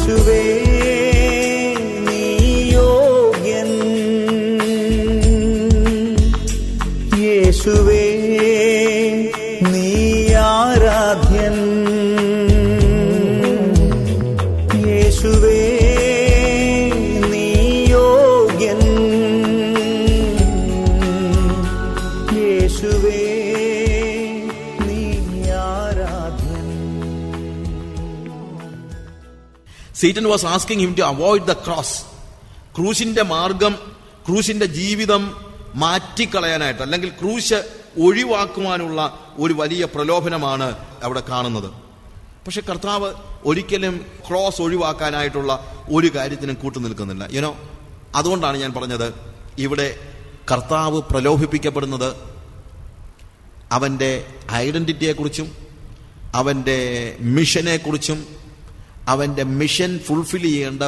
യേശുവേ നീ യോഗ്യൻ, യേശുവേ നീ ആരാധ്യൻ, യേശുവേ നീ യോഗ്യൻ, യേശുവേ നീ ആരാധ്യൻ. Satan was asking him to avoid the cross. ക്രൂശിന്റെ മാർഗം, ക്രൂശിന്റെ ജീവിതം മാറ്റിക്കളയാനായിട്ട്, അല്ലെങ്കിൽ ക്രൂശ് ഒഴിവാക്കുവാനുള്ള ഒരു വലിയ പ്രലോഭനമാണ് അവിടെ കാണുന്നത്. പക്ഷെ കർത്താവ് ഒരിക്കലും ക്രോസ് ഒഴിവാക്കാനായിട്ടുള്ള ഒരു കാര്യത്തിനും കൂട്ടുനിൽക്കുന്നില്ല. യുനോ, അതുകൊണ്ടാണ് ഞാൻ പറഞ്ഞത്, ഇവിടെ കർത്താവ് പ്രലോഭിപ്പിക്കപ്പെടുന്നത് അവന്റെ ഐഡന്റിറ്റിയെക്കുറിച്ചും അവന്റെ മിഷനെക്കുറിച്ചും അവന്റെ മിഷൻ ഫുൾഫിൽ ചെയ്യേണ്ട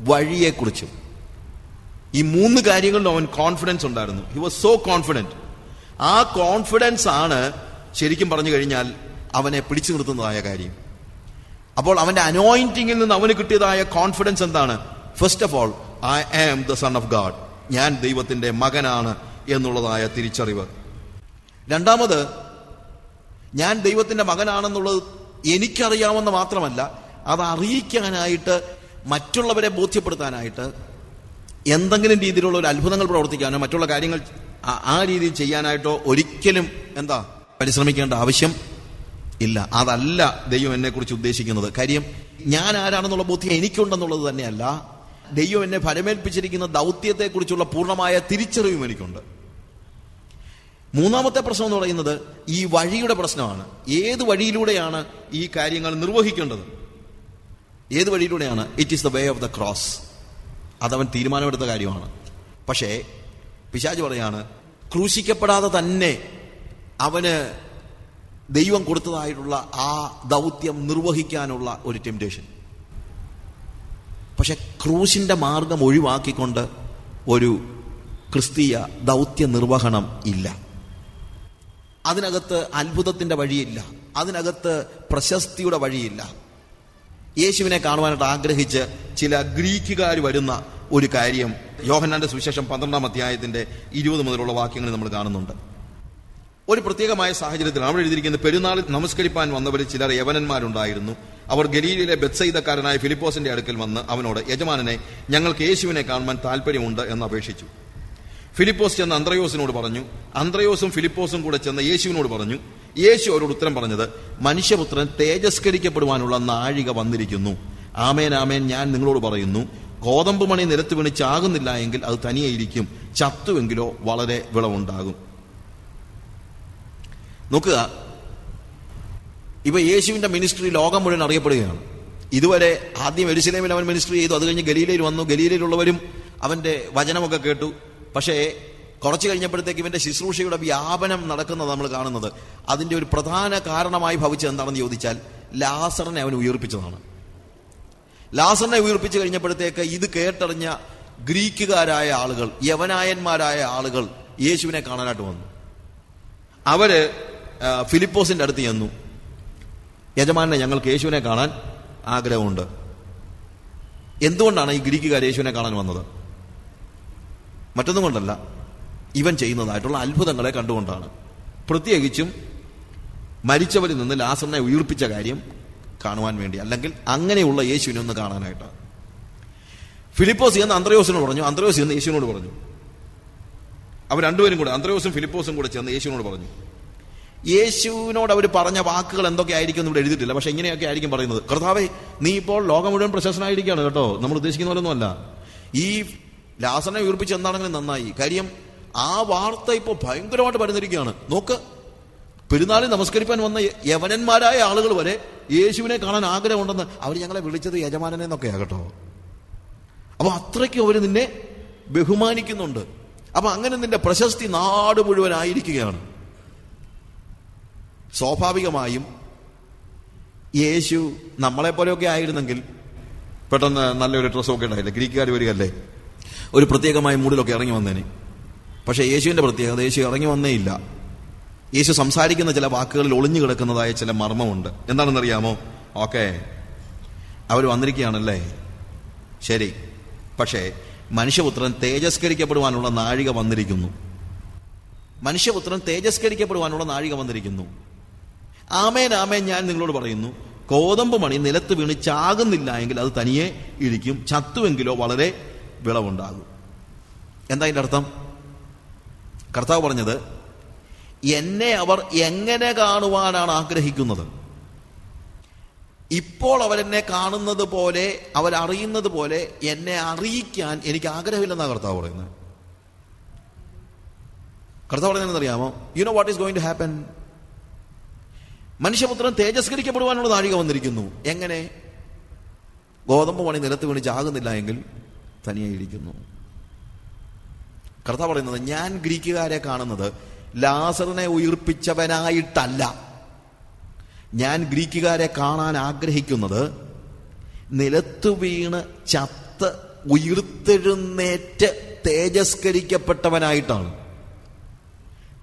വഴിയെക്കുറിച്ചും. ഈ 3 കാര്യങ്ങളിലും അവൻ കോൺഫിഡൻസ് ഉണ്ടായിരുന്നു. He was so confident. ആ കോൺഫിഡൻസ് ആണ് ശരിക്കും പറഞ്ഞു കഴിഞ്ഞാൽ അവനെ പിടിച്ചു നിർത്തുന്നതായ കാര്യം. അപ്പോൾ അവന്റെ അനോയിന്റിങ്ങിൽ നിന്ന് അവന് കിട്ടിയതായ കോൺഫിഡൻസ് എന്താണ്? First of all, I am the son of God, ഞാൻ ദൈവത്തിന്റെ മകനാണ് എന്നുള്ളതായ തിരിച്ചറിവ്. രണ്ടാമത്, ഞാൻ ദൈവത്തിന്റെ മകനാണെന്നുള്ളത് എനിക്കറിയാമെന്ന് മാത്രമല്ല, അത് അറിയിക്കാനായിട്ട്, മറ്റുള്ളവരെ ബോധ്യപ്പെടുത്താനായിട്ട്, എന്തെങ്കിലും രീതിയിലുള്ള ഒരു അത്ഭുതങ്ങൾ പ്രവർത്തിക്കാനോ മറ്റുള്ള കാര്യങ്ങൾ ആ രീതിയിൽ ചെയ്യാനായിട്ടോ ഒരിക്കലും പരിശ്രമിക്കേണ്ട ആവശ്യം ഇല്ല. അതല്ല ദൈവം എന്നെ കുറിച്ച് ഉദ്ദേശിക്കുന്നത്. കാര്യം ഞാൻ ആരാണെന്നുള്ള ബോധ്യം എനിക്കുണ്ടെന്നുള്ളത് തന്നെയല്ല, ദൈവം എന്നെ ഫലമേൽപ്പിച്ചിരിക്കുന്ന ദൗത്യത്തെക്കുറിച്ചുള്ള പൂർണ്ണമായ തിരിച്ചറിവും എനിക്കുണ്ട്. മൂന്നാമത്തെ പ്രശ്നം എന്ന് പറയുന്നത് ഈ വഴിയുടെ പ്രശ്നമാണ്. ഏത് വഴിയിലൂടെയാണ് ഈ കാര്യങ്ങൾ നിർവഹിക്കേണ്ടത്? ഏത് വഴിയിലൂടെയാണ്? It is the way of the cross. അതവൻ തീരുമാനമെടുത്ത കാര്യമാണ്. പക്ഷേ പിശാച് പറയാണ്, ക്രൂശിക്കപ്പെടാതെ തന്നെ അവന് ദൈവം കൊടുത്തതായിട്ടുള്ള ആ ദൗത്യം നിർവഹിക്കാനുള്ള ഒരു ടെംപ്റ്റേഷൻ. പക്ഷെ ക്രൂശിന്റെ മാർഗം ഒഴിവാക്കിക്കൊണ്ട് ഒരു ക്രിസ്തീയ ദൗത്യ നിർവഹണം ഇല്ല. അതിനകത്ത് അത്ഭുതത്തിന്റെ വഴിയില്ല, അതിനകത്ത് പ്രശസ്തിയുടെ വഴിയില്ല. യേശുവിനെ കാണുവാനായിട്ട് ആഗ്രഹിച്ച് ചില ഗ്രീക്കുകാർ വരുന്ന ഒരു കാര്യം യോഹന്നാന്റെ സുവിശേഷം 12-ാം അധ്യായത്തിന്റെ 20 മുതലുള്ള വാക്യങ്ങളിൽ നമ്മൾ കാണുന്നുണ്ട്. ഒരു പ്രത്യേകമായ സാഹചര്യത്തിൽ അവിടെ എഴുതിയിരിക്കുന്നത്, പെരുന്നാളിൽ നമസ്കരിപ്പാൻ വന്നവരിൽ ചിലർ യവനന്മാരുണ്ടായിരുന്നു. അവർ ഗലീലയിലെ ബെത്സയിദക്കാരനായ ഫിലിപ്പോസിന്റെ അടുക്കൽ വന്ന് അവനോട്, യജമാനനെ, ഞങ്ങൾക്ക് യേശുവിനെ കാണുവാൻ താല്പര്യമുണ്ട് എന്ന് അപേക്ഷിച്ചു. ഫിലിപ്പോസ് ചെന്ന് അന്ത്രയോസിനോട് പറഞ്ഞു. അന്ത്രയോസും ഫിലിപ്പോസും കൂടെ ചെന്ന് യേശുവിനോട് പറഞ്ഞു. യേശു അവരോട് ഉത്തരം പറഞ്ഞത്, മനുഷ്യപുത്രൻ തേജസ്കരിക്കപ്പെടുവാനുള്ള നാഴിക വന്നിരിക്കുന്നു. ആമേൻ ആമേൻ, ഞാൻ നിങ്ങളോട് പറയുന്നു, ഗോതമ്പ് മണി നിലത്ത് വീണ് ചാകുന്നില്ല എങ്കിൽ അത് തനിയെയിരിക്കും, ചത്തുവെങ്കിലോ വളരെ വിളവുണ്ടാകും. നോക്കുക, ഇപ്പൊ യേശുവിന്റെ മിനിസ്ട്രി ലോകം മുഴുവൻ അറിയപ്പെടുകയാണ്. ഇതുവരെ ആദ്യം യെരുശലേമിൽ അവൻ മിനിസ്ട്രി ചെയ്തു, അത് കഴിഞ്ഞ് ഗലീലയിൽ വന്നു. ഗലീലയിലുള്ളവരും അവന്റെ വചനമൊക്കെ കേട്ടു. പക്ഷേ കുറച്ച് കഴിഞ്ഞപ്പോഴത്തേക്ക് ഇവന്റെ ശുശ്രൂഷയുടെ വ്യാപനം നടക്കുന്നത് നമ്മൾ കാണുന്നത്. അതിന്റെ ഒരു പ്രധാന കാരണമായി ഭവിച്ചത് എന്താണെന്ന് ചോദിച്ചാൽ, ലാസറിനെ അവൻ ഉയർപ്പിച്ചതാണ്. ലാസറിനെ ഉയർപ്പിച്ചു കഴിഞ്ഞപ്പോഴത്തേക്ക് ഇത് കേട്ടറിഞ്ഞ ഗ്രീക്കുകാരായ ആളുകൾ, യവനായന്മാരായ ആളുകൾ യേശുവിനെ കാണാനായിട്ട് വന്നു. അവര് ഫിലിപ്പോസിന്റെ അടുത്ത് ചെന്നു. യജമാനെ, ഞങ്ങൾക്ക് യേശുവിനെ കാണാൻ ആഗ്രഹമുണ്ട്. എന്തുകൊണ്ടാണ് ഈ ഗ്രീക്കുകാർ യേശുവിനെ കാണാൻ വന്നത്? മറ്റൊന്നും കൊണ്ടല്ല, ഇവൻ ചെയ്യുന്നതായിട്ടുള്ള അത്ഭുതങ്ങളെ കണ്ടുകൊണ്ടാണ്. പ്രത്യേകിച്ചും മരിച്ചവരിൽ നിന്ന് ലാസറിനെ ഉയർപ്പിച്ച കാര്യം കാണുവാൻ വേണ്ടി, അല്ലെങ്കിൽ അങ്ങനെയുള്ള യേശുവിനെ ഒന്ന് കാണാനായിട്ടാണ്. ഫിലിപ്പോസ് എന്ന് അന്ത്രയോസിനോട് പറഞ്ഞു, അന്ത്രയോസ് എന്ന് യേശുവിനോട് പറഞ്ഞു. അവർ രണ്ടുപേരും കൂടെ, അന്ത്രയോസും ഫിലിപ്പോസും കൂടെ ചെന്ന് യേശുവിനോട് പറഞ്ഞു. യേശുവിനോട് അവർ പറഞ്ഞ വാക്കുകൾ എന്തൊക്കെ ആയിരിക്കും ഇവിടെ എഴുതിയിട്ടില്ല. പക്ഷെ ഇങ്ങനെയൊക്കെ ആയിരിക്കും പറയുന്നത്, കർത്താവേ, നീ ഇപ്പോൾ ലോകം മുഴുവൻ പ്രശസ്തനായിരിക്കുകയാണ് കേട്ടോ, നമ്മൾ ഉദ്ദേശിക്കുന്ന പോലൊന്നുമല്ല. ഈ ലാസറിനെ ഉയർപ്പിച്ച് എന്താണെങ്കിലും നന്നായി. കാര്യം ആ വാർത്ത ഇപ്പോൾ ഭയങ്കരമായിട്ട് പരന്നിരിക്കുകയാണ്. നോക്ക്, പെരുന്നാളിൽ നമസ്കരിക്കാൻ വന്ന യവനന്മാരായ ആളുകൾ വരെ യേശുവിനെ കാണാൻ ആഗ്രഹമുണ്ടെന്ന് അവർ ഞങ്ങളെ വിളിച്ചത് യജമാനനെ എന്നൊക്കെയാ കേട്ടോ. അപ്പൊ അത്രയ്ക്കും അവർ നിന്നെ ബഹുമാനിക്കുന്നുണ്ട്. അപ്പൊ അങ്ങനെ നിന്റെ പ്രശസ്തി നാട് മുഴുവനായിരിക്കുകയാണ്. സ്വാഭാവികമായും യേശു നമ്മളെപ്പോലെയൊക്കെ ആയിരുന്നെങ്കിൽ പെട്ടെന്ന് നല്ലൊരു ഡ്രസ്സൊക്കെ ഉണ്ടായില്ലേ, ഗ്രീക്കുകാർ വരികയല്ലേ, ഒരു പ്രത്യേകമായ മൂഡിലൊക്കെ ഇറങ്ങി വന്നേനെ. പക്ഷെ യേശുവിന്റെ പ്രത്യേകത, യേശു ഇറങ്ങി വന്നേ ഇല്ല. യേശു സംസാരിക്കുന്ന ചില വാക്കുകളിൽ ഒളിഞ്ഞു കിടക്കുന്നതായ ചില മർമ്മമുണ്ട്. എന്താണെന്നറിയാമോ? ഓക്കെ, അവർ വന്നിരിക്കുകയാണല്ലേ, ശരി. പക്ഷേ മനുഷ്യപുത്രൻ തേജസ്കരിക്കപ്പെടുവാനുള്ള നാഴിക വന്നിരിക്കുന്നു. മനുഷ്യപുത്രൻ തേജസ്കരിക്കപ്പെടുവാനുള്ള നാഴിക വന്നിരിക്കുന്നു. ആമേൻ ആമേൻ, ഞാൻ നിങ്ങളോട് പറയുന്നു, കോതമ്പ് മണി നിലത്ത് വീണ് ചാകുന്നില്ല എങ്കിൽ അത് തനിയെ ഇരിക്കും, ചത്തുവെങ്കിലോ വളരെ വിളവുണ്ടാകും. എന്താ അതിൻ്റെ അർത്ഥം? കർത്താവ് പറഞ്ഞത്, എന്നെ അവർ എങ്ങനെ കാണുവാനാണ് ആഗ്രഹിക്കുന്നത്? ഇപ്പോൾ അവരെന്നെ കാണുന്നത് പോലെ, അവരറിയുന്നത് പോലെ എന്നെ അറിയിക്കാൻ എനിക്ക് ആഗ്രഹമില്ലെന്നാണ് കർത്താവ് പറയുന്നത്. കർത്താവ് പറയുന്നതെന്നറിയാമോ? You know what is going to happen? മനുഷ്യപുത്രൻ തേജസ്കരിക്കപ്പെടുവാനുള്ള നാഴിക വന്നിരിക്കുന്നു. എങ്ങനെ? ഗോതമ്പ് മണി നിലത്ത് വീണ് ചാകുന്നില്ല എങ്കിൽ തനിയെ ഇരിക്കുന്നു. കർത്താവ് പറയുന്നത്, ഞാൻ ഗ്രീക്കുകാരെ കാണുന്നത് ലാസറിനെ ഉയിർപ്പിച്ചവനായിട്ടല്ല. ഞാൻ ഗ്രീക്കുകാരെ കാണാൻ ആഗ്രഹിക്കുന്നത് നിലത്തു വീണ് ചത്ത് ഉയിർത്തെഴുന്നേറ്റ് തേജസ്കരിക്കപ്പെട്ടവനായിട്ടാണ്.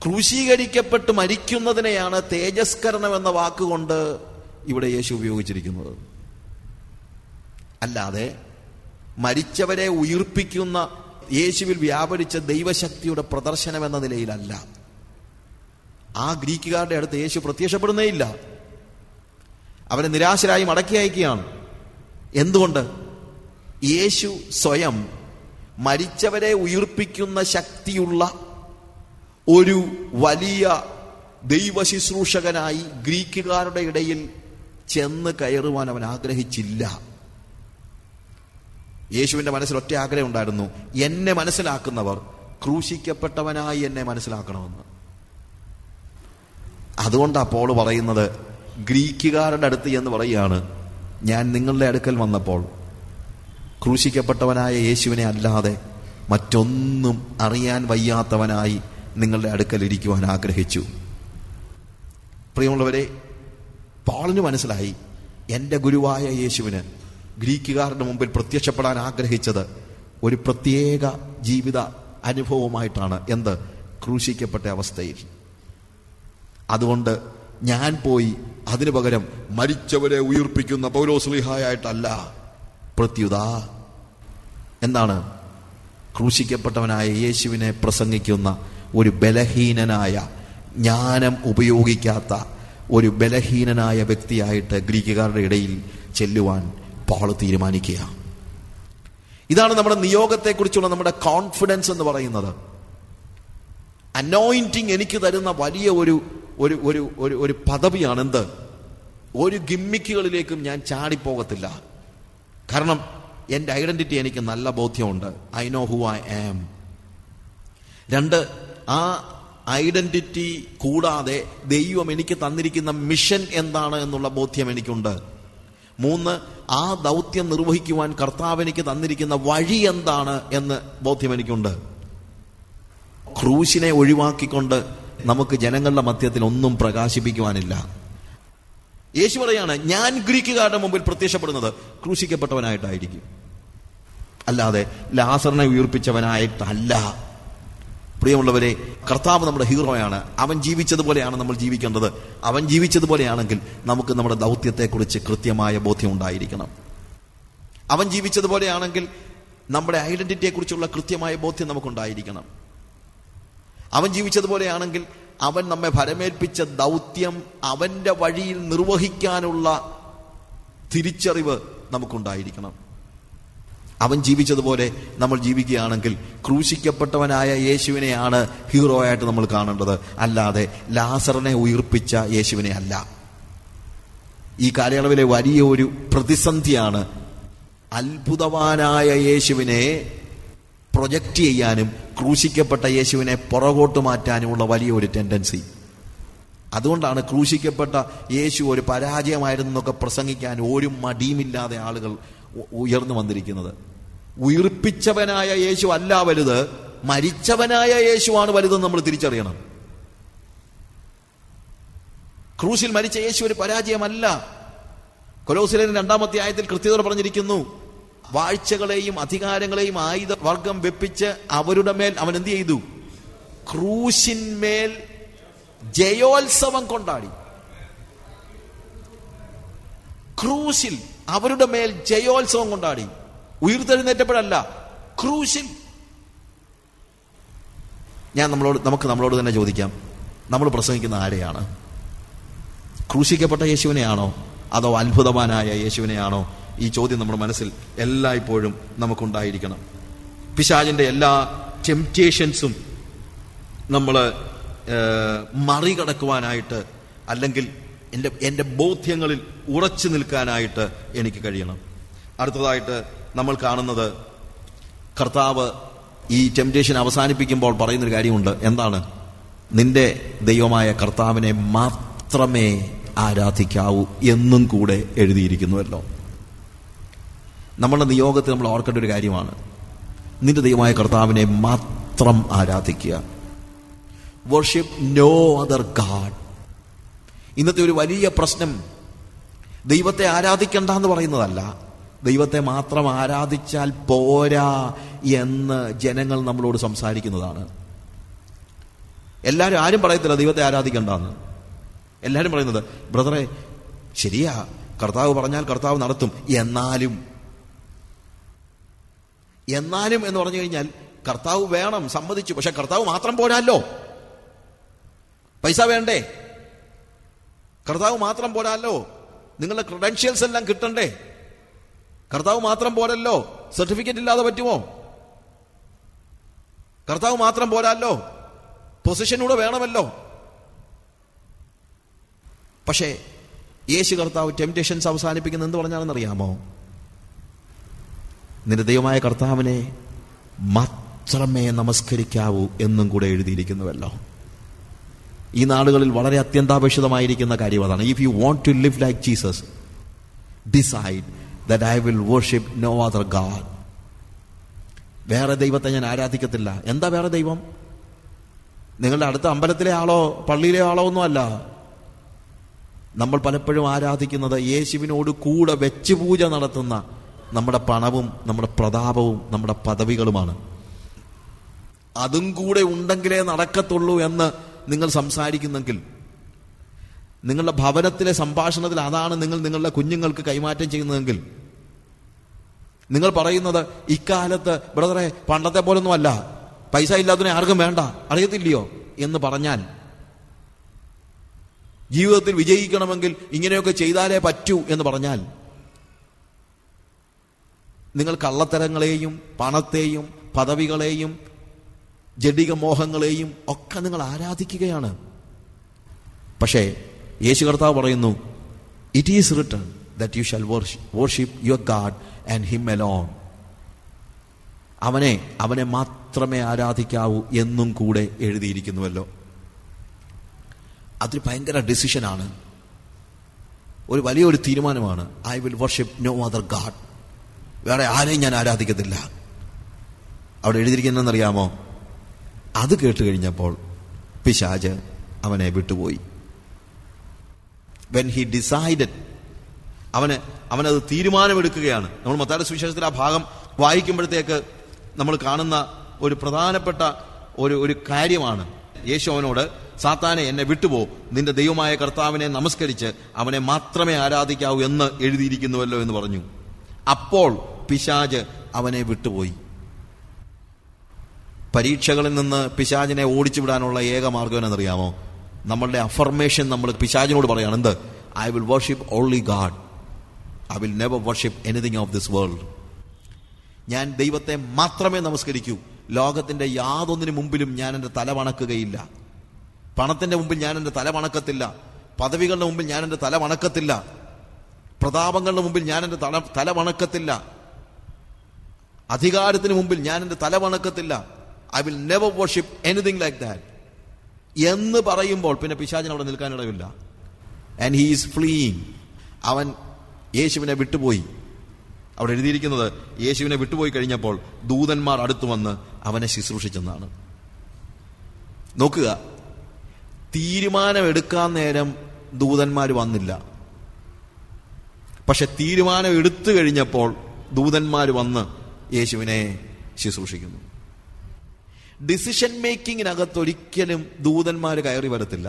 ക്രൂശീകരിക്കപ്പെട്ട് മരിക്കുന്നതിനെയാണ് തേജസ്കരണം എന്ന വാക്കുകൊണ്ട് ഇവിടെ യേശു ഉപയോഗിച്ചിരിക്കുന്നത്. അല്ലാതെ മരിച്ചവരെ ഉയിർപ്പിക്കുന്ന യേശുവിൽ വ്യാപരിച്ച ദൈവശക്തിയുടെ പ്രദർശനം എന്ന നിലയിലല്ല. ആ ഗ്രീക്കുകാരുടെ അടുത്ത് യേശു പ്രത്യക്ഷപ്പെടുന്നേയില്ല. അവരെ നിരാശരായി മടക്കി അയക്കുകയാണ്. എന്തുകൊണ്ട്? യേശു സ്വയം മരിച്ചവരെ ഉയിർപ്പിക്കുന്ന ശക്തിയുള്ള ഒരു വലിയ ദൈവശുശ്രൂഷകനായി ഗ്രീക്കുകാരുടെ ഇടയിൽ ചെന്ന് കയറുവാൻ അവൻ ആഗ്രഹിച്ചില്ല. യേശുവിന്റെ മനസ്സിൽ ഒറ്റ ആഗ്രഹം ഉണ്ടായിരുന്നു, എന്നെ മനസ്സിലാക്കുന്നവർ ക്രൂശിക്കപ്പെട്ടവനായി എന്നെ മനസ്സിലാക്കണമെന്ന്. അതുകൊണ്ടാണ് പോൾ പറയുന്നത്, ഗ്രീക്കുകാരുടെ അടുത്ത് എന്ന് പറയുകയാണ്, ഞാൻ നിങ്ങളുടെ അടുക്കൽ വന്നപ്പോൾ ക്രൂശിക്കപ്പെട്ടവനായ യേശുവിനെ അല്ലാതെ മറ്റൊന്നും അറിയാൻ വയ്യാത്തവനായി നിങ്ങളുടെ അടുക്കൽ ഇരിക്കുവാൻ ആഗ്രഹിച്ചു. പ്രിയമുള്ളവരെ, പോളിന് മനസ്സിലായി, എൻ്റെ ഗുരുവായ യേശുവിന് ഗ്രീക്കുകാരുടെ മുമ്പിൽ പ്രത്യക്ഷപ്പെടാൻ ആഗ്രഹിച്ചത് ഒരു പ്രത്യേക ജീവിത അനുഭവമായിട്ടാണ്. എന്ത്? ക്രൂശിക്കപ്പെട്ട അവസ്ഥയിൽ. അതുകൊണ്ട് ഞാൻ പോയി അതിനു പകരം മരിച്ചവരെ ഉയിർപ്പിക്കുന്ന പൗലോസ്ലീഹായായിട്ടല്ല, പ്രത്യുത എന്താണ്? ക്രൂശിക്കപ്പെട്ടവനായ യേശുവിനെ പ്രസംഗിക്കുന്ന ഒരു ബലഹീനനായ, ജ്ഞാനം ഉപയോഗിക്കാത്ത ഒരു ബലഹീനനായ വ്യക്തിയായിട്ട് ഗ്രീക്കുകാരുടെ ഇടയിൽ ചെല്ലുവാൻ പൗൽ തീരുമാനിക്കുക. ഇതാണ് നമ്മുടെ നിയോഗത്തെക്കുറിച്ചുള്ള നമ്മുടെ കോൺഫിഡൻസ് എന്ന് പറയുന്നത്. അനോയിന്റിങ് എനിക്ക് തരുന്ന വലിയ ഒരു പദവിയാണ്. എന്ത്? ഒരു ഗിമ്മിക്കുകളിലേക്കും ഞാൻ ചാടിപ്പോകത്തില്ല. കാരണം എൻ്റെ ഐഡന്റിറ്റി എനിക്ക് നല്ല ബോധ്യമുണ്ട്. I know who I am. 2, ആ ഐഡന്റിറ്റി കൂടാതെ ദൈവം എനിക്ക് തന്നിരിക്കുന്ന മിഷൻ എന്താണ് എന്നുള്ള ബോധ്യം എനിക്കുണ്ട്. 3, ആ ദൗത്യം നിർവഹിക്കുവാൻ കർത്താവ് എനിക്ക് തന്നിരിക്കുന്ന വഴി എന്താണ് എന്ന് ബോധ്യം എനിക്കുണ്ട്. ക്രൂശിനെ ഒഴിവാക്കിക്കൊണ്ട് നമുക്ക് ജനങ്ങളുടെ മധ്യത്തിൽ ഒന്നും പ്രകാശിപ്പിക്കുവാനില്ല. യേശു പറയാണ്, ഞാൻ ഗ്രീക്കുകാരുടെ മുമ്പിൽ പ്രത്യക്ഷപ്പെടുന്നത് ക്രൂശിക്കപ്പെട്ടവനായിട്ടായിരിക്കും, അല്ലാതെ ലാസറിനെ ഉയിർപ്പിച്ചവനായിട്ടല്ല. പ്രിയമുള്ളവരെ, കർത്താവ് നമ്മുടെ ഹീറോയാണ്. അവൻ ജീവിച്ചതുപോലെയാണ് നമ്മൾ ജീവിക്കേണ്ടത്. അവൻ ജീവിച്ചതുപോലെയാണെങ്കിൽ നമുക്ക് നമ്മുടെ ദൗത്യത്തെക്കുറിച്ച് കൃത്യമായ ബോധ്യം ഉണ്ടായിരിക്കണം. അവൻ ജീവിച്ചതുപോലെയാണെങ്കിൽ നമ്മുടെ ഐഡന്റിറ്റിയെക്കുറിച്ചുള്ള കൃത്യമായ ബോധ്യം നമുക്കുണ്ടായിരിക്കണം. അവൻ ജീവിച്ചതുപോലെയാണെങ്കിൽ അവൻ നമ്മെ ഭരമേൽപ്പിച്ച ദൗത്യം അവന്റെ വഴിയിൽ നിർവഹിക്കാനുള്ള തിരിച്ചറിവ് നമുക്കുണ്ടായിരിക്കണം. അവൻ ജീവിച്ചതുപോലെ നമ്മൾ ജീവിക്കുകയാണെങ്കിൽ ക്രൂശിക്കപ്പെട്ടവനായ യേശുവിനെയാണ് ഹീറോ ആയിട്ട് നമ്മൾ കാണേണ്ടത്, അല്ലാതെ ലാസറിനെ ഉയിർപ്പിച്ച യേശുവിനെ അല്ല. ഈ കാലയളവിലെ വലിയ ഒരു പ്രതിസന്ധിയാണ് അത്ഭുതവാനായ യേശുവിനെ പ്രൊജക്റ്റ് ചെയ്യാനും ക്രൂശിക്കപ്പെട്ട യേശുവിനെ പുറകോട്ട് മാറ്റാനുമുള്ള വലിയൊരു ടെൻഡൻസി. അതുകൊണ്ടാണ് ക്രൂശിക്കപ്പെട്ട യേശു ഒരു പരാജയമായിരുന്നു എന്നൊക്കെ പ്രസംഗിക്കാൻ ഒരു മടിയുമില്ലാതെ ആളുകൾ ഉയർന്നു വന്നിരിക്കുന്നത്. ഉയിർപ്പിച്ചവനായ യേശു അല്ല വലുത്, മരിച്ചവനായ യേശുവാണ് വലുതെന്ന് നമ്മൾ തിരിച്ചറിയണം. ക്രൂശിൽ മരിച്ച യേശു ഒരു പരാജയമല്ല. കൊലോസ്യർ 2-ാം അധ്യായത്തിൽ കൃത്യതയോടെ പറഞ്ഞിരിക്കുന്നു, വാഴ്ചകളെയും അധികാരങ്ങളെയും ആയുധ വർഗം വെപ്പിച്ച് അവരുടെ മേൽ അവൻ എന്ത് ചെയ്തു? ക്രൂശിന്മേൽ ജയോത്സവം കൊണ്ടാടി. ക്രൂശിൽ അവരുടെ മേൽ ജയോത്സവം കൊണ്ടാടി. ഉയർത്തെഴുന്നേറ്റപ്പോഴല്ല, ക്രൂശിൽ. നമുക്ക് നമ്മളോട് തന്നെ ചോദിക്കാം, നമ്മൾ പ്രസംഗിക്കുന്ന ആരെയാണ്? ക്രൂശിക്കപ്പെട്ട യേശുവിനെയാണോ അതോ അത്ഭുതവാനായ യേശുവിനെയാണോ? ഈ ചോദ്യം നമ്മുടെ മനസ്സിൽ എല്ലായ്പ്പോഴും നമുക്കുണ്ടായിരിക്കണം. പിശാചിന്റെ എല്ലാ ടെംപ്റ്റേഷൻസും നമ്മൾ മറികടക്കുവാനായിട്ട്, അല്ലെങ്കിൽ എൻ്റെ ബോധ്യങ്ങളിൽ ഉറച്ചു നിൽക്കാനായിട്ട് എനിക്ക് കഴിയണം. അടുത്തതായിട്ട് നമ്മൾ കാണുന്നത്, കർത്താവ് ഈ ടെംപ്റ്റേഷൻ അവസാനിപ്പിക്കുമ്പോൾ പറയുന്നൊരു കാര്യമുണ്ട്. എന്താണ്? നിന്റെ ദൈവമായ കർത്താവിനെ മാത്രമേ ആരാധിക്കാവൂ എന്നും കൂടെ എഴുതിയിരിക്കുന്നുവല്ലോ. നമ്മളുടെ നിയോഗത്തിൽ നമ്മൾ ഓർക്കേണ്ട ഒരു കാര്യമാണ്, നിന്റെ ദൈവമായ കർത്താവിനെ മാത്രം ആരാധിക്കുക. Worship no other God. ഇന്നത്തെ ഒരു വലിയ പ്രശ്നം ദൈവത്തെ ആരാധിക്കണ്ട എന്ന് പറയുന്നതല്ല, ദൈവത്തെ മാത്രം ആരാധിച്ചാൽ പോരാ എന്ന് ജനങ്ങൾ നമ്മളോട് സംസാരിക്കുന്നതാണ്. ആരും പറയത്തില്ല ദൈവത്തെ ആരാധിക്കണ്ടെന്ന്. എല്ലാവരും പറയുന്നത്, ബ്രദറെ ശരിയാ, കർത്താവ് പറഞ്ഞാൽ കർത്താവ് നടത്തും, എന്നാലും എന്ന് പറഞ്ഞു കഴിഞ്ഞാൽ കർത്താവ് വേണം, സമ്മതിച്ചു, പക്ഷെ കർത്താവ് മാത്രം പോരാല്ലോ. പൈസ വേണ്ടേ? കർത്താവ് മാത്രം പോരാല്ലോ. നിങ്ങളുടെ ക്രെഡൻഷ്യൽസ് എല്ലാം കിട്ടണ്ടേ? കർത്താവ് മാത്രം പോരല്ലോ. സർട്ടിഫിക്കറ്റ് ഇല്ലാതെ പറ്റുമോ? കർത്താവ് മാത്രം പോരാല്ലോ, പൊസിഷനൂടെ വേണമല്ലോ. പക്ഷേ യേശു കർത്താവ് ടെംപ്റ്റേഷൻസ് അവസാനിപ്പിക്കുന്ന എന്ത് പറഞ്ഞാണെന്നറിയാമോ? നിന്റെ ദൈവമായ കർത്താവിനെ മാത്രമേ നമസ്കരിക്കാവൂ എന്നും കൂടെ എഴുതിയിരിക്കുന്നുവല്ലോ. ഈ നാടുകളിൽ വളരെ അത്യന്താപേക്ഷിതമായിരിക്കുന്ന കാര്യം അതാണ്. If you want to live like Jesus, decide that I will worship no other God. വേറെ ദൈവത്തെ ഞാൻ ആരാധിക്കത്തില്ല. എന്താ വേറെ ദൈവം? നിങ്ങളുടെ അടുത്ത അമ്പലത്തിലെ ആളോ പള്ളിയിലെ ആളോ ഒന്നും അല്ല. നമ്മൾ പലപ്പോഴും ആരാധിക്കുന്നത് യേശുവിനോട് കൂടെ വെച്ച് പൂജ നടത്തുന്ന നമ്മുടെ പണവും നമ്മുടെ പ്രതാപവും നമ്മുടെ പദവികളുമാണ്. അതും കൂടെ ഉണ്ടെങ്കിലേ നടക്കത്തുള്ളൂ എന്ന് നിങ്ങൾ സംസാരിക്കുന്നെങ്കിൽ, നിങ്ങളുടെ ഭവനത്തിലെ സംഭാഷണത്തിൽ അതാണ് നിങ്ങൾ നിങ്ങളുടെ കുഞ്ഞുങ്ങൾക്ക് കൈമാറ്റം ചെയ്യുന്നതെങ്കിൽ, നിങ്ങൾ പറയുന്നത് ഇക്കാലത്ത് ബ്രദറെ പണ്ടത്തെ പോലൊന്നും അല്ല, പൈസ ഇല്ലാത്തതിനെ ആർക്കും വേണ്ട, അറിയത്തില്ലയോ എന്ന് പറഞ്ഞാൽ, ജീവിതത്തിൽ വിജയിക്കണമെങ്കിൽ ഇങ്ങനെയൊക്കെ ചെയ്താലേ പറ്റൂ എന്ന് പറഞ്ഞാൽ, നിങ്ങൾ കള്ളത്തരങ്ങളെയും പണത്തെയും പദവികളെയും ജഡിക മോഹങ്ങളെയും ഒക്കെ നിങ്ങൾ ആരാധിക്കുകയാണ്. പക്ഷേ യേശു കർത്താവ് പറയുന്നു, it is written that you shall worship your God and him alone. അവനെ മാത്രമേ ആരാധിക്കാവൂ എന്നും കൂടെ എഴുതിയിരിക്കുന്നുവല്ലോ. അതൊരു ഭയങ്കര ഡിസിഷനാണ്, ഒരു വലിയൊരു തീരുമാനമാണ്. I will worship no other God. വേറെ ആരെയും ഞാൻ ആരാധിക്കത്തില്ല. അവിടെ എഴുതിയിരിക്കുന്നതെന്നറിയാമോ? അത് കേട്ട് കഴിഞ്ഞപ്പോൾ പിശാച് അവനെ വിട്ടുപോയി. When he decided, അവനത് തീരുമാനമെടുക്കുകയാണ്. നമ്മൾ മത്തായിയുടെ സുവിശേഷത്തിൽ ആ ഭാഗം വായിക്കുമ്പോഴത്തേക്ക് നമ്മൾ കാണുന്ന ഒരു പ്രധാനപ്പെട്ട ഒരു കാര്യമാണ്. യേശു അവനോട്, സാത്താനെ എന്നെ വിട്ടുപോ, നിന്റെ ദൈവമായ കർത്താവിനെ നമസ്കരിച്ച് അവനെ മാത്രമേ ആരാധിക്കാവൂ എന്ന് എഴുതിയിരിക്കുന്നുവല്ലോ എന്ന് പറഞ്ഞു. അപ്പോൾ പിശാച് അവനെ വിട്ടുപോയി. പരീക്ഷകളിൽ നിന്ന് പിശാചിനെ ഓടിച്ചു വിടാനുള്ള ഏക മാർഗം എന്നറിയാമോ? നമ്മളുടെ അഫർമേഷൻ നമ്മൾ പിശാചിനോട് പറയാണ്. എന്ത്? I will worship only God, I will never worship anything of this world. ഞാൻ ദൈവത്തെ മാത്രമേ നമസ്കരിക്കൂ, ലോകത്തിന്റെ യാതൊന്നിനു മുമ്പിലും ഞാൻ എൻ്റെ തല വണക്കുകയില്ല. പണത്തിന്റെ മുമ്പിൽ ഞാൻ എൻ്റെ തല വണക്കത്തില്ല, പദവികളുടെ മുമ്പിൽ ഞാൻ എൻ്റെ തല വണക്കത്തില്ല, പ്രതാപങ്ങളുടെ മുമ്പിൽ ഞാൻ എൻ്റെ തല വണക്കത്തില്ല, അധികാരത്തിന് മുമ്പിൽ ഞാൻ എൻ്റെ തല വണക്കത്തില്ല. I will never worship anything like that എന്ന് പറയുമ്പോൾ പിന്നെ പിശാചിന് അവിടെ നിൽക്കാനിടയില്ല. And he is fleeing. അവൻ യേശുവിനെ വിട്ടുപോയി. അവിടെ എഴുതിയിരിക്കുന്നത്, യേശുവിനെ വിട്ടുപോയി കഴിഞ്ഞപ്പോൾ ദൂതന്മാർ അടുത്തു വന്ന് അവനെ ശുശ്രൂഷിച്ചെന്നാണ്. നോക്കുക, തീരുമാനമെടുക്കാൻ നേരം ദൂതന്മാർ വന്നില്ല. പക്ഷെ തീരുമാനം എടുത്തു കഴിഞ്ഞപ്പോൾ ദൂതന്മാർ വന്ന് യേശുവിനെ ശുശ്രൂഷിക്കുന്നു. ഡിസിഷൻ മേക്കിങ്ങിനകത്ത് ഒരിക്കലും ദൂതന്മാർ കയറി വരത്തില്ല.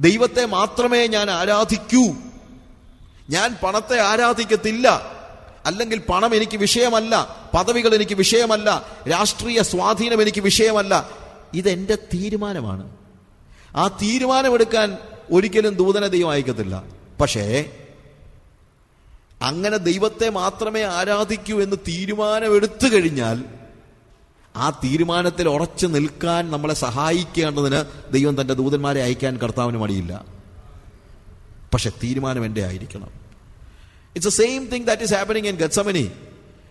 ദൈവത്തെ മാത്രമേ ഞാൻ ആരാധിക്കൂ ഞാൻ പണത്തെ ആരാധിക്കത്തില്ല, അല്ലെങ്കിൽ പണം എനിക്ക് വിഷയമല്ല, പദവികൾ എനിക്ക് വിഷയമല്ല, രാഷ്ട്രീയ സ്വാധീനം എനിക്ക് വിഷയമല്ല. ഇതെന്റെ തീരുമാനമാണ്. ആ തീരുമാനമെടുക്കാൻ ഒരിക്കലും ദൂതനെ ദൈവം അയക്കത്തില്ല. പക്ഷേ അങ്ങനെ ദൈവത്തെ മാത്രമേ ആരാധിക്കൂ എന്ന് തീരുമാനമെടുത്തു കഴിഞ്ഞാൽ ആ തീരുമാനത്തിൽ ഉറച്ചു നിൽക്കാൻ നമ്മളെ സഹായിക്കേണ്ടതിന് ദൈവം തന്റെ ദൂതന്മാരെ അയക്കാൻ കർത്താവിന് മടിയില്ല. പക്ഷെ തീരുമാനം എന്റെ ആയിരിക്കണം. It's the same thing that is happening in Gethsemane.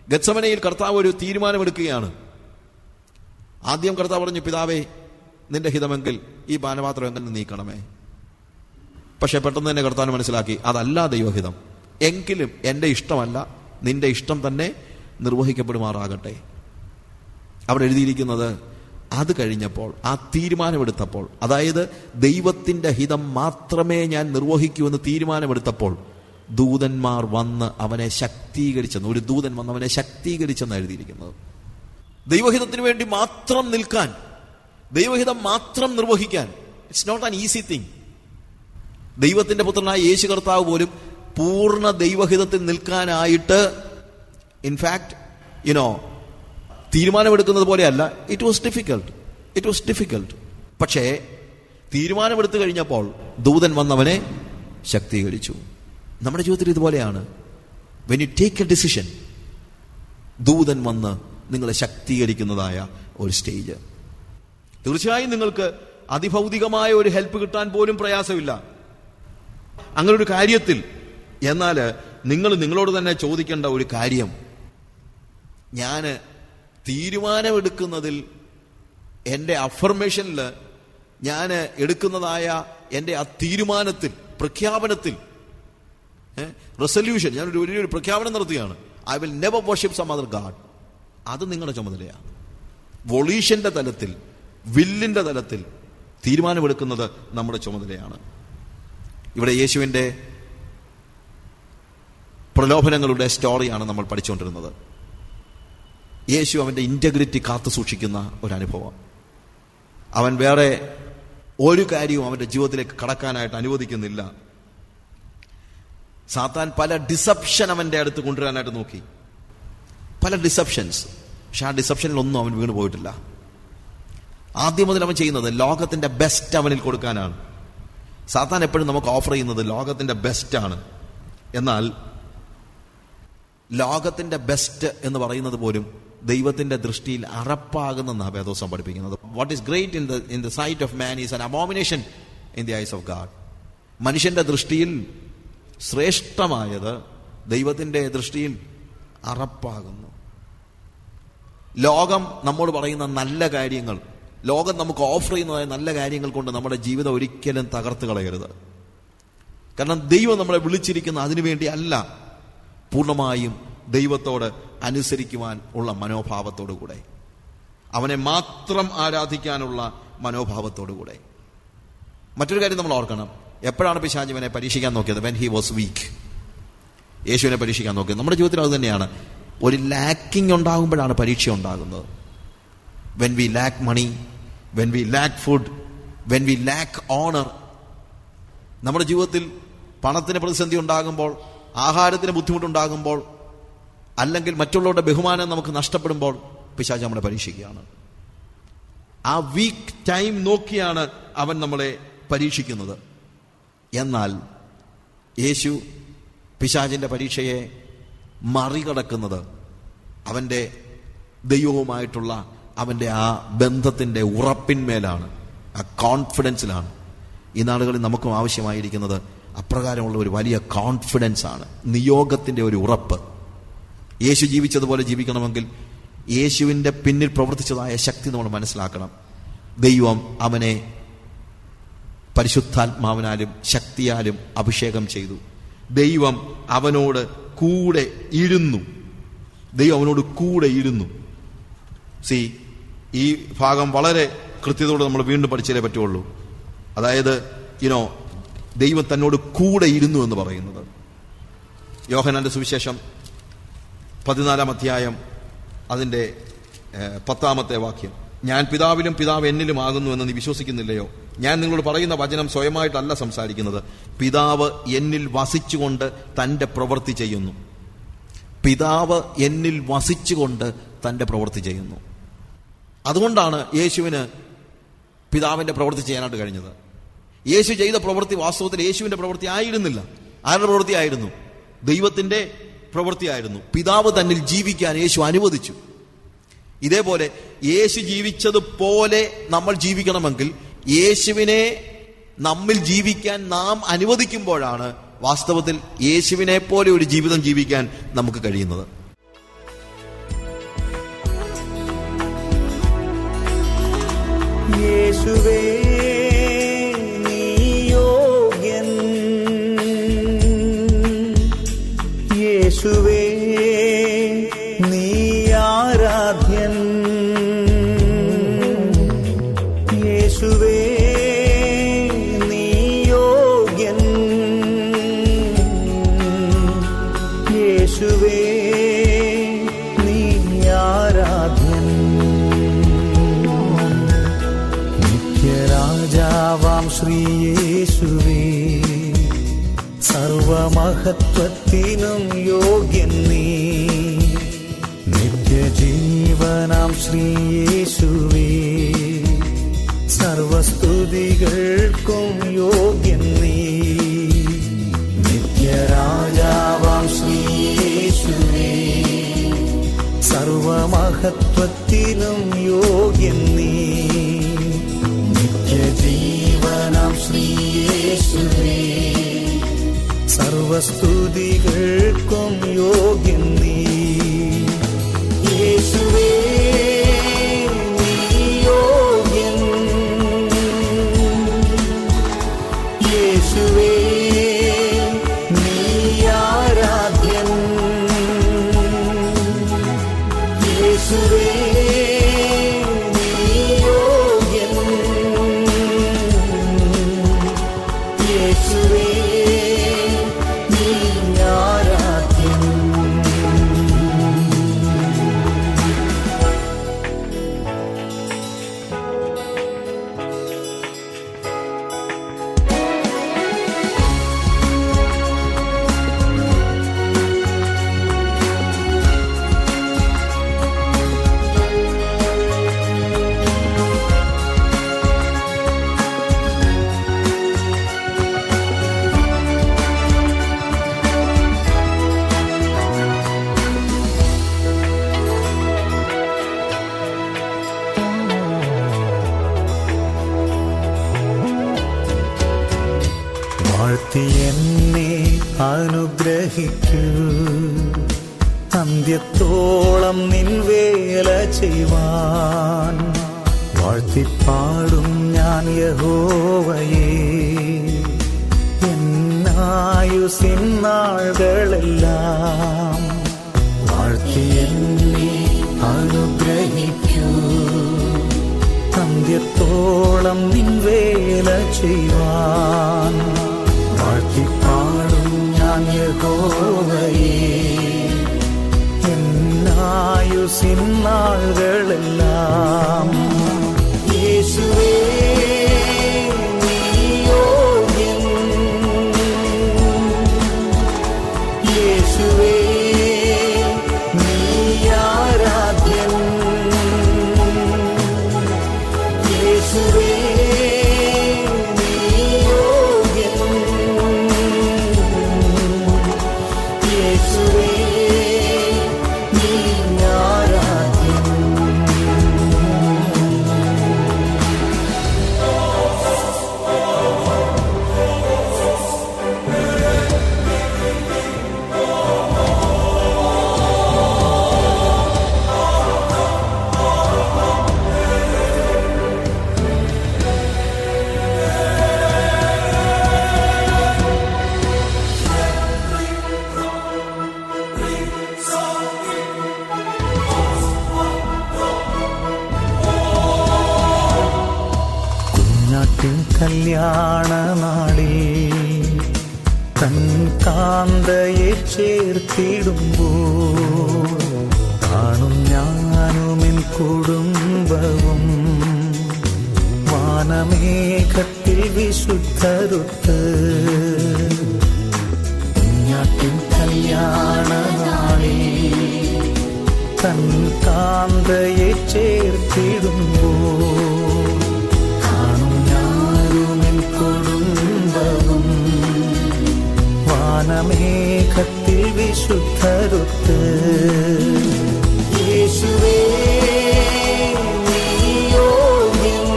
ഗെത്സമനയിൽ കർത്താവ് ഒരു തീരുമാനമെടുക്കുകയാണ്. ആദ്യം കർത്താവ് പറഞ്ഞു, പിതാവേ, നിന്റെ ഹിതമെങ്കിൽ ഈ പാനപാത്രം എങ്ങനെ നീക്കണമേ. പക്ഷെ പെട്ടെന്ന് തന്നെ കർത്താവ് മനസ്സിലാക്കി, അതല്ല ദൈവഹിതം. എങ്കിലും എൻ്റെ ഇഷ്ടമല്ല, നിന്റെ ഇഷ്ടം തന്നെ നിർവഹിക്കപ്പെടുമാറാകട്ടെ. അവിടെ എഴുതിയിരിക്കുന്നത്, അത് കഴിഞ്ഞപ്പോൾ, ആ തീരുമാനമെടുത്തപ്പോൾ, അതായത് ദൈവത്തിന്റെ ഹിതം മാത്രമേ ഞാൻ നിർവഹിക്കൂ എന്ന് തീരുമാനമെടുത്തപ്പോൾ ദൂതന്മാർ വന്ന് അവനെ ശക്തീകരിച്ചെന്ന്, ഒരു ദൂതൻ വന്ന് അവനെ ശക്തീകരിച്ചെന്ന് എഴുതിയിരിക്കുന്നത്. ദൈവഹിതത്തിന് വേണ്ടി മാത്രം നിൽക്കാൻ, ദൈവഹിതം മാത്രം നിർവഹിക്കാൻ, it's not an easy thing. ദൈവത്തിന്റെ പുത്രനായ യേശു കർത്താവ് പോലും പൂർണ്ണ ദൈവഹിതത്തിൽ നിൽക്കാനായിട്ട് ഇൻഫാക്ട് തീരുമാനമെടുക്കുന്നത് പോലെയല്ല. It was difficult. പക്ഷേ തീരുമാനമെടുത്തു കഴിഞ്ഞപ്പോൾ ദൂതൻ വന്നവനെ ശക്തീകരിച്ചു. നമ്മുടെ ജീവിതത്തിൽ ഇതുപോലെയാണ്. When you take A decision, ദൂതൻ വന്ന് നിങ്ങളെ ശക്തീകരിക്കുന്നതായ ഒരു സ്റ്റേജ്. തീർച്ചയായും നിങ്ങൾക്ക് അതിഭൗതികമായ ഒരു ഹെൽപ്പ് കിട്ടാൻ പോലും പ്രയാസമില്ല അങ്ങനെ ഒരു കാര്യത്തിൽ. എന്നാൽ നിങ്ങൾ നിങ്ങളോട് തന്നെ ചോദിക്കേണ്ട ഒരു കാര്യം, ഞാൻ തീരുമാനമെടുക്കുന്നതിൽ, എൻ്റെ അഫർമേഷനിൽ, ഞാൻ എടുക്കുന്നതായ എൻ്റെ ആ തീരുമാനത്തിൽ, പ്രഖ്യാപനത്തിൽ, റെസൊല്യൂഷൻ, ഞാനൊരു വലിയൊരു പ്രഖ്യാപനം നടത്തുകയാണ്, I will never worship some other God. അത് നിങ്ങളുടെ ചുമതലയാണ്. വൊളീഷന്റെ തലത്തിൽ, വില്ലിന്റെ തലത്തിൽ തീരുമാനമെടുക്കുന്നത് നമ്മുടെ ചുമതലയാണ്. ഇവിടെ യേശുവിൻ്റെ പ്രലോഭനങ്ങളുടെ സ്റ്റോറിയാണ് നമ്മൾ പഠിച്ചുകൊണ്ടിരുന്നത്. യേശു അവന്റെ ഇന്റഗ്രിറ്റി കാത്തു സൂക്ഷിക്കുന്ന ഒരനുഭവം. അവൻ വേറെ ഒരു കാര്യവും അവന്റെ ജീവിതത്തിലേക്ക് കടക്കാനായിട്ട് അനുവദിക്കുന്നില്ല. സാത്താൻ പല ഡിസപ്ഷൻ അവന്റെ അടുത്ത് കൊണ്ടുവരാനായിട്ട് നോക്കി, പല ഡിസപ്ഷൻസ്. പക്ഷെ ആ ഡിസപ്ഷനിലൊന്നും അവൻ വീണ് പോയിട്ടില്ല. ആദ്യം മുതൽ അവൻ ചെയ്യുന്നത് ലോകത്തിന്റെ ബെസ്റ്റ് അവനിൽ കൊടുക്കാനാണ്. സാത്താൻ എപ്പോഴും നമുക്ക് ഓഫർ ചെയ്യുന്നത് ലോകത്തിന്റെ ബെസ്റ്റാണ്. എന്നാൽ ലോകത്തിന്റെ ബെസ്റ്റ് എന്ന് പറയുന്നത് പോലും ദൈവത്തിന്റെ ദൃഷ്ടിയിൽ അറപ്പാകുന്നെന്നാണ് വേദോസം പഠിപ്പിക്കുന്നത്. What is great in the sight of man is an abomination in the eyes of God. മനുഷ്യന്റെ ദൃഷ്ടിയിൽ ശ്രേഷ്ഠമായത് ദൈവത്തിന്റെ ദൃഷ്ടിയിൽ അറപ്പാകുന്നു. ലോകം നമ്മോട് പറയുന്ന നല്ല കാര്യങ്ങൾ, ലോകം നമുക്ക് ഓഫർ ചെയ്യുന്നതായ നല്ല കാര്യങ്ങൾ കൊണ്ട് നമ്മുടെ ജീവിതം ഒരിക്കലും തകർത്ത് കളയരുത്. കാരണം ദൈവം നമ്മളെ വിളിച്ചിരിക്കുന്ന അതിനുവേണ്ടി അല്ല, പൂർണ്ണമായും ദൈവത്തോട് അനുസരിക്കുവാൻ ഉള്ള മനോഭാവത്തോടുകൂടെ, അവനെ മാത്രം ആരാധിക്കാനുള്ള മനോഭാവത്തോടുകൂടെ. മറ്റൊരു കാര്യം നമ്മൾ ഓർക്കണം, എപ്പോഴാണ് പിശാച് ഇവനെ പരീക്ഷിക്കാൻ നോക്കിയത്? When he was weak. യേശുവിനെ പരീക്ഷിക്കാൻ നോക്കിയത്. നമ്മുടെ ജീവിതത്തിൽ അത് തന്നെയാണ്. ഒരു ലാക്കിംഗ് ഉണ്ടാകുമ്പോഴാണ് പരീക്ഷ ഉണ്ടാകുന്നത്. When we lack money, when we lack food, when we lack honour. നമ്മുടെ ജീവിതത്തിൽ പണത്തിന് പ്രതിസന്ധി ഉണ്ടാകുമ്പോൾ, ആഹാരത്തിന് ബുദ്ധിമുട്ടുണ്ടാകുമ്പോൾ, അല്ലെങ്കിൽ മറ്റുള്ളവരുടെ ബഹുമാനം നമുക്ക് നഷ്ടപ്പെടുമ്പോൾ പിശാച് നമ്മളെ പരീക്ഷിക്കുകയാണ്. ആ വീക്ക് ടൈം നോക്കിയാണ് അവൻ നമ്മളെ പരീക്ഷിക്കുന്നത്. എന്നാൽ യേശു പിശാചിന്റെ പരീക്ഷയെ മറികടക്കുന്നത് അവന്റെ ദൈവവുമായിട്ടുള്ള അവന്റെ ആ ബന്ധത്തിന്റെ ഉറപ്പിന്മേലാണ്, ആ കോൺഫിഡൻസിലാണ്. ഈ നാളുകളിൽ നമുക്കും ആവശ്യമായിരിക്കുന്നത് അപ്രകാരമുള്ള ഒരു വലിയ കോൺഫിഡൻസ് ആണ്, നിയോഗത്തിന്റെ ഒരു ഉറപ്പ്. യേശു ജീവിച്ചതുപോലെ ജീവിക്കണമെങ്കിൽ യേശുവിൻ്റെ പിന്നിൽ പ്രവർത്തിച്ചതായ ശക്തി നമ്മൾ മനസ്സിലാക്കണം. ദൈവം അവനെ പരിശുദ്ധാത്മാവിനാലും ശക്തിയാലും അഭിഷേകം ചെയ്തു. ദൈവം അവനോട് കൂടെ ഇരുന്നു. ദൈവം അവനോട് കൂടെ ഇരുന്നു. ഈ ഭാഗം വളരെ കൃത്യതയോടെ നമ്മൾ വീണ്ടും പഠിച്ചാലേ പറ്റുള്ളൂ. അതായത് ദൈവം തന്നോട് കൂടെ ഇരുന്നു എന്ന് പറയുന്നത്. യോഹന്നാന്റെ സുവിശേഷം 14-ാം അധ്യായം അതിൻ്റെ 10-ാമത്തെ വാക്യം, ഞാൻ പിതാവിലും പിതാവ് എന്നിലും ആകുന്നു എന്ന് നീ വിശ്വസിക്കുന്നില്ലയോ? ഞാൻ നിങ്ങളോട് പറയുന്ന വചനം സ്വയമായിട്ടല്ല സംസാരിക്കുന്നത്. പിതാവ് എന്നിൽ വസിച്ചുകൊണ്ട് തൻ്റെ പ്രവൃത്തി ചെയ്യുന്നു. പിതാവ് എന്നിൽ വസിച്ചുകൊണ്ട് തൻ്റെ പ്രവൃത്തി ചെയ്യുന്നു. അതുകൊണ്ടാണ് യേശുവിന് പിതാവിൻ്റെ പ്രവൃത്തി ചെയ്യാനായിട്ട് കഴിഞ്ഞത്. യേശു ചെയ്ത പ്രവൃത്തി വാസ്തവത്തിൽ യേശുവിൻ്റെ പ്രവൃത്തി ആയിരുന്നില്ല. ആരുടെ പ്രവൃത്തി ആയിരുന്നു? ദൈവത്തിൻ്റെ പ്രവൃത്തിയായിരുന്നു. പിതാവ് തന്നിൽ ജീവിക്കാൻ യേശു അനുവദിച്ചു. ഇതേപോലെ യേശു ജീവിച്ചതുപോലെ നമ്മൾ ജീവിക്കണമെങ്കിൽ യേശുവിനെ നമ്മിൽ ജീവിക്കാൻ നാം അനുവദിക്കുമ്പോഴാണ് വാസ്തവത്തിൽ യേശുവിനെ പോലെ ഒരു ജീവിതം ജീവിക്കാൻ നമുക്ക് കഴിയുന്നത്. യേശുവേ നീ യോഗ്യൻ, യേശുവേ നീ ആരാധ്യൻ, യേശുവേ നീ യോഗ്യൻ, യേശുവേ നീ ആരാധ്യൻ. നിത്യരാജാവാം ശ്രീയേശുവേ സർവമഹത്വത്തിനും യോഗ്യൻ നീ. നിത്യജീവനാം ശ്രീയേശുവേ സർവസ്തുതികൾക്കും യോഗ്യൻ നീ. നിത്യരാജാവാം ശ്രീയേശുവേ സർവമഹത്വത്തിനും യോഗ്യൻ നീ. നിത്യജീവനാം ശ്രീയേശുവേ സർവസ്തുതികൾക്കും യോഗ്യൻ നീ. യേശുവേ നീ യോഗ്യൻ, യേശുവേ നീ ആരാധ്യൻ, യേശുവേ നീ യോഗ്യൻ, യേശുവേ നീ ആരാധ്യൻ. വാഴ്ത്തി എന്നെ അനുഗ്രഹിക്കൂ, അന്ത്യത്തോളം നിൻ വേല ചെയ്യുവാൻ. വാഴ്ത്തിപ്പാടും ഞാൻ യഹോവയേ എന്നായുസിൻ നാളുകളെല്ലാം. വാഴ്ത്തി എന്നെ അനുഗ്രഹിക്കൂ, അന്ത്യത്തോളം നിൻ വേല ചെയ്യുവാൻ. വാഴ്ത്തിപ്പാടും ഞാൻ യഹോവയേ എന്നായുസിൻ നാളുകളെല്ലാം. യേശുവേ നീ യോഗ്യൻ, യേശുവേ നീ ആരാധ്യൻ, യേശുവേ നീ യോഗ്യൻ, യേശുവേ നീ ആരാധ്യൻ. കുഞ്ഞാട്ടിൻ കല്യാണ നാളിൽ തൻ കാന്തയെ ചേർത്തിടുമ്പോൾ കാണും ഞാനുമെൻ കുടുംബവും. വാനമേഘത്തിൽ വിശുദ്ധരുത്ത് കുഞ്ഞാട്ടിൻ കല്യാണ നാളിൽ തൻ കാന്തയെ ചേർത്തിടുമ്പോൾ കാണും ഞാനുമെൻ കുടുംബവും വാനമേഘത്തിൽ വിശുദ്ധരുത്ത്. യേശുവേ നീ യോഗ്യൻ,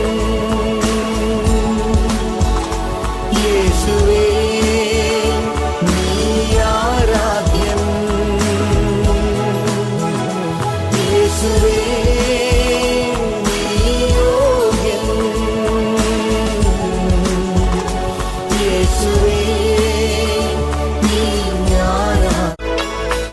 യേശുവേ നീ ആരാധ്യൻ, യേശുവേ